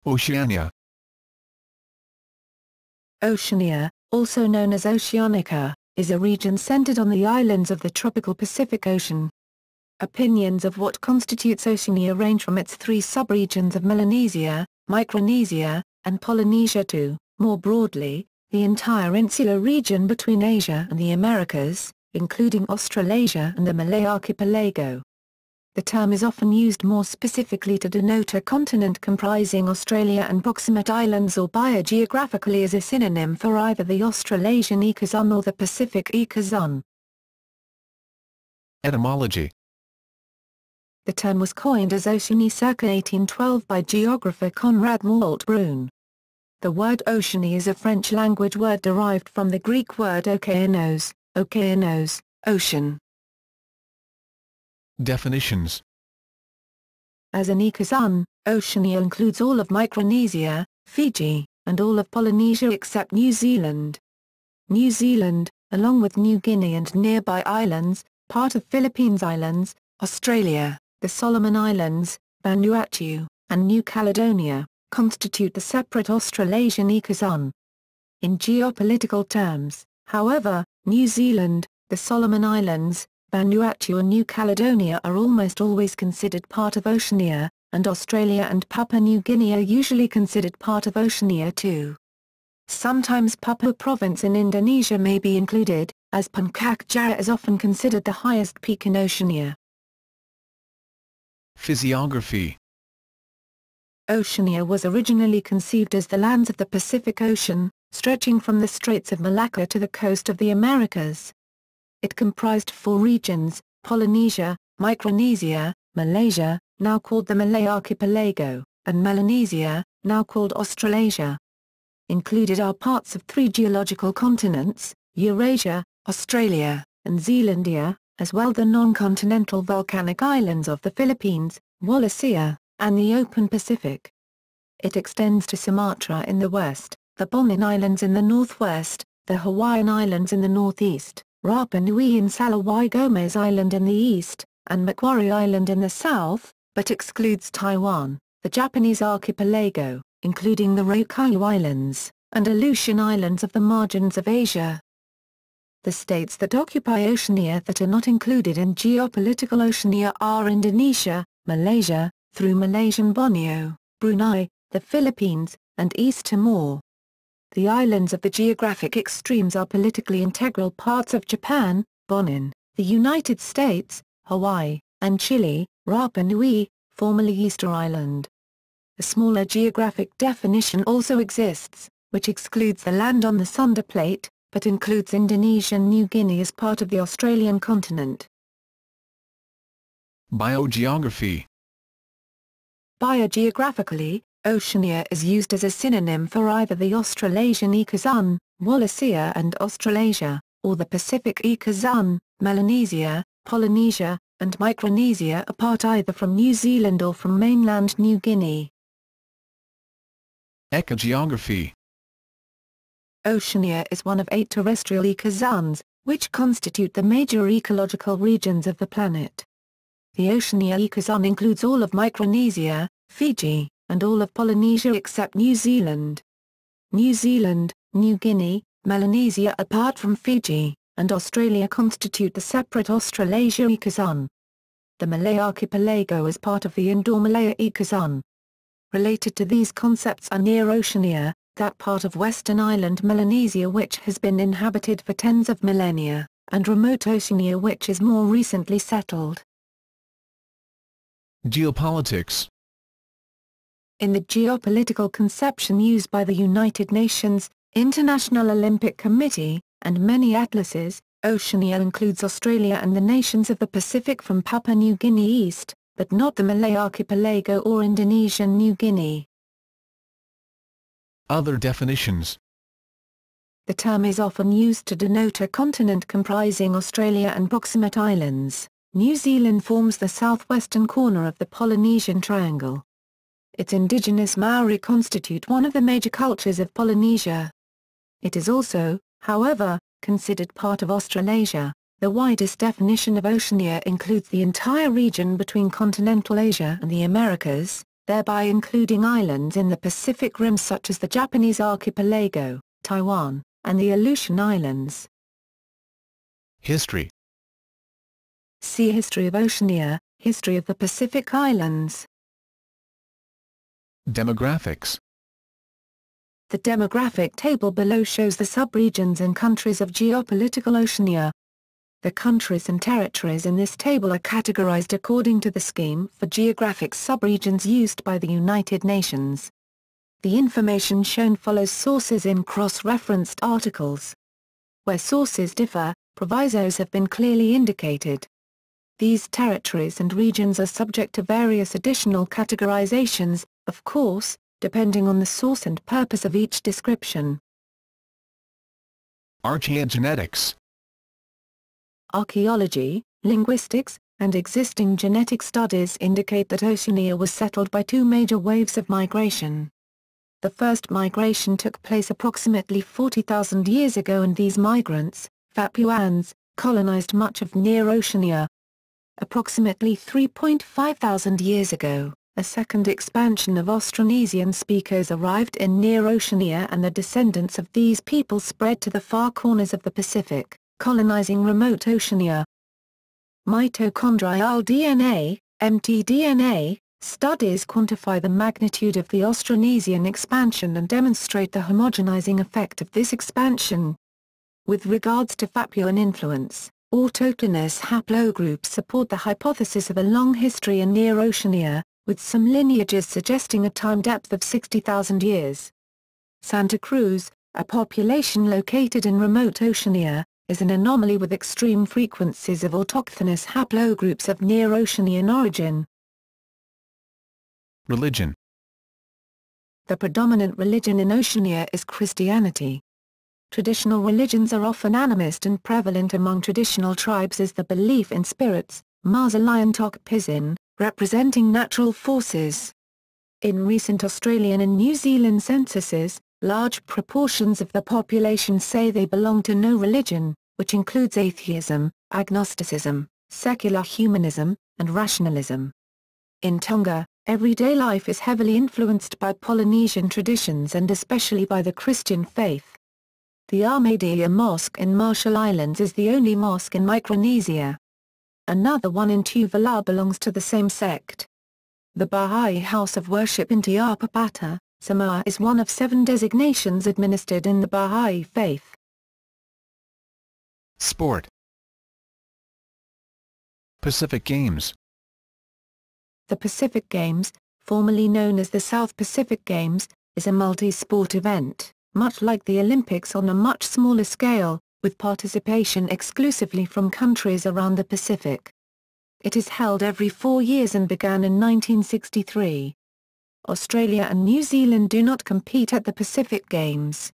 Oceania. Oceania, also known as Oceanica, is a region centered on the islands of the tropical Pacific Ocean. Opinions of what constitutes Oceania range from its three subregions of Melanesia, Micronesia, and Polynesia to, more broadly, the entire insular region between Asia and the Americas, including Australasia and the Malay Archipelago. The term is often used more specifically to denote a continent comprising Australia and proximate islands, or biogeographically as a synonym for either the Australasian ecozone or the Pacific ecozone. Etymology. The term was coined as Oceanie circa 1812 by geographer Conrad Moult-Brune. The word Oceanie is a French language word derived from the Greek word okeanos, ocean. Definitions. As an ecozone, Oceania includes all of Micronesia, Fiji, and all of Polynesia except New Zealand. New Zealand, along with New Guinea and nearby islands, part of Philippines Islands, Australia, the Solomon Islands, Vanuatu, and New Caledonia, constitute the separate Australasian ecozone. In geopolitical terms, however, New Zealand, the Solomon Islands, Vanuatu and New Caledonia are almost always considered part of Oceania, and Australia and Papua New Guinea are usually considered part of Oceania too. Sometimes Papua Province in Indonesia may be included, as Puncak Jaya is often considered the highest peak in Oceania. Physiography. Oceania was originally conceived as the lands of the Pacific Ocean, stretching from the Straits of Malacca to the coast of the Americas. It comprised four regions: Polynesia, Micronesia, Malaysia, now called the Malay Archipelago, and Melanesia, now called Australasia. Included are parts of three geological continents, Eurasia, Australia, and Zealandia, as well the non-continental volcanic islands of the Philippines, Wallacea, and the open Pacific. It extends to Sumatra in the west, the Bonin Islands in the northwest, the Hawaiian Islands in the northeast, Rapa Nui and Salawai Gomez Island in the east, and Macquarie Island in the south, but excludes Taiwan, the Japanese archipelago, including the Ryukyu Islands, and Aleutian Islands of the margins of Asia. The states that occupy Oceania that are not included in geopolitical Oceania are Indonesia, Malaysia, through Malaysian Borneo, Brunei, the Philippines, and East Timor. The islands of the geographic extremes are politically integral parts of Japan, Bonin, the United States, Hawaii, and Chile, Rapa Nui, formerly Easter Island. A smaller geographic definition also exists, which excludes the land on the Sunda Plate, but includes Indonesian New Guinea as part of the Australian continent. Biogeography. Biogeographically, Oceania is used as a synonym for either the Australasian ecozone, Wallacea and Australasia, or the Pacific ecozone, Melanesia, Polynesia, and Micronesia, apart either from New Zealand or from mainland New Guinea. Ecogeography. Oceania is one of 8 terrestrial ecozones, which constitute the major ecological regions of the planet. The Oceania ecozone includes all of Micronesia, Fiji, and all of Polynesia except New Zealand. New Zealand, New Guinea, Melanesia apart from Fiji, and Australia constitute the separate Australasia ecozone. The Malay Archipelago is part of the Indo-Malaya ecozone. Related to these concepts are Near Oceania, that part of Western Island Melanesia which has been inhabited for tens of millennia, and Remote Oceania which is more recently settled. Geopolitics. In the geopolitical conception used by the United Nations, International Olympic Committee, and many atlases, Oceania includes Australia and the nations of the Pacific from Papua New Guinea east, but not the Malay Archipelago or Indonesian New Guinea. Other definitions. The term is often used to denote a continent comprising Australia and proximate islands. New Zealand forms the southwestern corner of the Polynesian Triangle. Its indigenous Maori constitute one of the major cultures of Polynesia. It is also, however, considered part of Australasia. The widest definition of Oceania includes the entire region between continental Asia and the Americas, thereby including islands in the Pacific Rim such as the Japanese Archipelago, Taiwan, and the Aleutian Islands. History. See History of Oceania, History of the Pacific Islands. Demographics. The demographic table below shows the subregions and countries of geopolitical Oceania. The countries and territories in this table are categorized according to the scheme for geographic subregions used by the United Nations. The information shown follows sources in cross-referenced articles. Where sources differ, provisos have been clearly indicated. These territories and regions are subject to various additional categorizations, of course, depending on the source and purpose of each description. Archaeogenetics. Archaeology, linguistics, and existing genetic studies indicate that Oceania was settled by two major waves of migration. The first migration took place approximately 40,000 years ago, and these migrants, Papuans, colonized much of Near Oceania. Approximately 3.5 thousand years ago, a second expansion of Austronesian speakers arrived in Near Oceania, and the descendants of these people spread to the far corners of the Pacific, colonizing remote Oceania. Mitochondrial DNA, mtDNA, studies quantify the magnitude of the Austronesian expansion and demonstrate the homogenizing effect of this expansion. With regards to Papuan influence, autochthonous haplogroups support the hypothesis of a long history in Near Oceania, with some lineages suggesting a time depth of 60,000 years. Santa Cruz, a population located in remote Oceania, is an anomaly with extreme frequencies of autochthonous haplogroups of Near Oceanian origin. Religion. The predominant religion in Oceania is Christianity. Traditional religions are often animist, and prevalent among traditional tribes is the belief in spirits, Mazalian representing natural forces. In recent Australian and New Zealand censuses, large proportions of the population say they belong to no religion, which includes atheism, agnosticism, secular humanism, and rationalism. In Tonga, everyday life is heavily influenced by Polynesian traditions and especially by the Christian faith. The Ahmadiyya Mosque in Marshall Islands is the only mosque in Micronesia. Another one in Tuvalu belongs to the same sect. The Baha'i House of Worship in Tiapapata, Samoa is one of 7 designations administered in the Baha'i faith. Sport. Pacific Games. The Pacific Games, formerly known as the South Pacific Games, is a multi-sport event, much like the Olympics on a much smaller scale, with participation exclusively from countries around the Pacific. It is held every 4 years and began in 1963. Australia and New Zealand do not compete at the Pacific Games.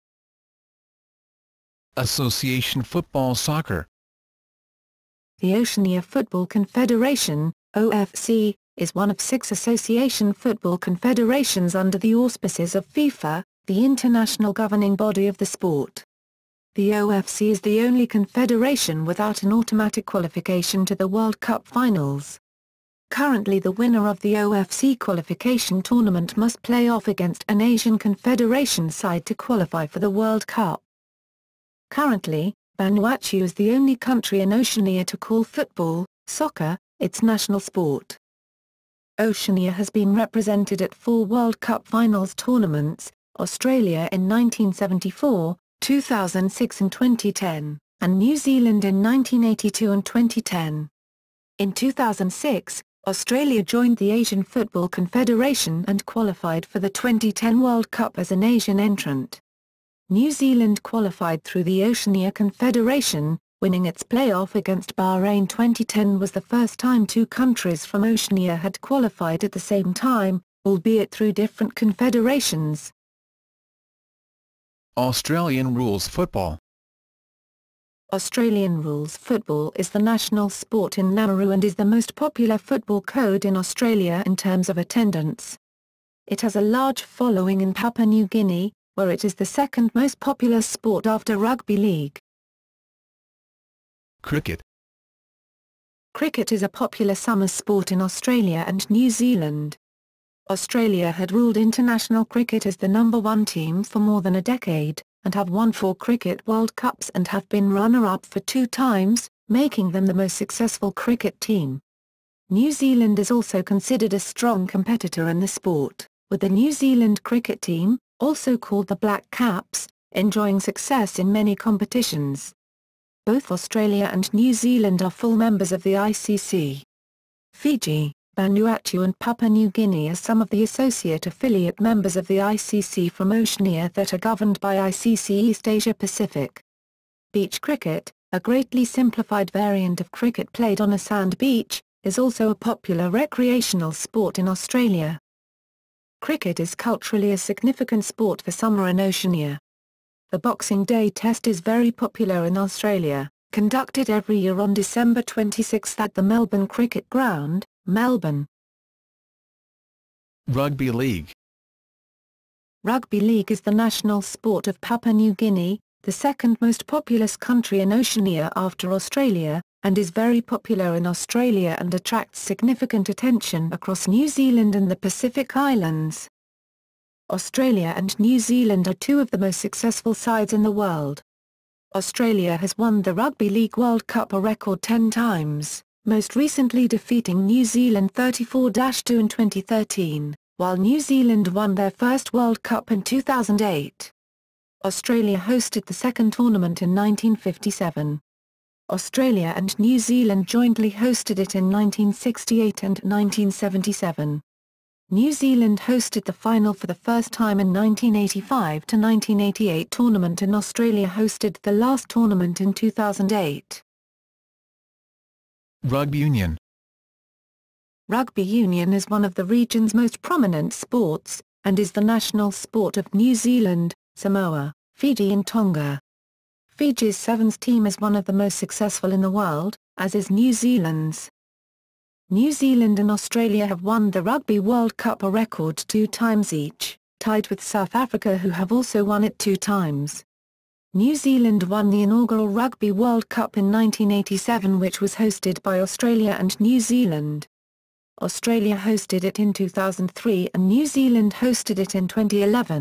Association Football Soccer. The Oceania Football Confederation, OFC, is one of 6 association football confederations under the auspices of FIFA, the international governing body of the sport. The OFC is the only confederation without an automatic qualification to the World Cup finals. Currently, the winner of the OFC qualification tournament must play off against an Asian Confederation side to qualify for the World Cup. Currently, Vanuatu is the only country in Oceania to call football, soccer, its national sport. Oceania has been represented at 4 World Cup finals tournaments, Australia in 1974, 2006 and 2010, and New Zealand in 1982 and 2010. In 2006, Australia joined the Asian Football Confederation and qualified for the 2010 World Cup as an Asian entrant. New Zealand qualified through the Oceania Confederation, winning its playoff against Bahrain. 2010 was the first time 2 countries from Oceania had qualified at the same time, albeit through different confederations. Australian rules football. Australian rules football is the national sport in Nauru and is the most popular football code in Australia in terms of attendance. It has a large following in Papua New Guinea, where it is the second most popular sport after rugby league. Cricket. Cricket is a popular summer sport in Australia and New Zealand. Australia had ruled international cricket as the #1 team for more than a decade, and have won 4 Cricket World Cups and have been runner-up for 2 times, making them the most successful cricket team. New Zealand is also considered a strong competitor in the sport, with the New Zealand cricket team, also called the Black Caps, enjoying success in many competitions. Both Australia and New Zealand are full members of the ICC. Fiji, Vanuatu and Papua New Guinea are some of the associate affiliate members of the ICC from Oceania that are governed by ICC East Asia Pacific. Beach cricket, a greatly simplified variant of cricket played on a sand beach, is also a popular recreational sport in Australia. Cricket is culturally a significant sport for summer in Oceania. The Boxing Day Test is very popular in Australia, conducted every year on December 26 at the Melbourne Cricket Ground, Melbourne. Rugby League. Rugby league is the national sport of Papua New Guinea, the second most populous country in Oceania after Australia, and is very popular in Australia and attracts significant attention across New Zealand and the Pacific Islands. Australia and New Zealand are 2 of the most successful sides in the world. Australia has won the Rugby League World Cup a record 10 times, most recently defeating New Zealand 34-2 in 2013, while New Zealand won their first World Cup in 2008. Australia hosted the second tournament in 1957. Australia and New Zealand jointly hosted it in 1968 and 1977. New Zealand hosted the final for the first time in 1985-1988 tournament and Australia hosted the last tournament in 2008. Rugby Union. Rugby union is one of the region's most prominent sports, and is the national sport of New Zealand, Samoa, Fiji and Tonga. Fiji's Sevens team is one of the most successful in the world, as is New Zealand's. New Zealand and Australia have won the Rugby World Cup a record 2 times each, tied with South Africa who have also won it 2 times. New Zealand won the inaugural Rugby World Cup in 1987 which was hosted by Australia and New Zealand. Australia hosted it in 2003 and New Zealand hosted it in 2011.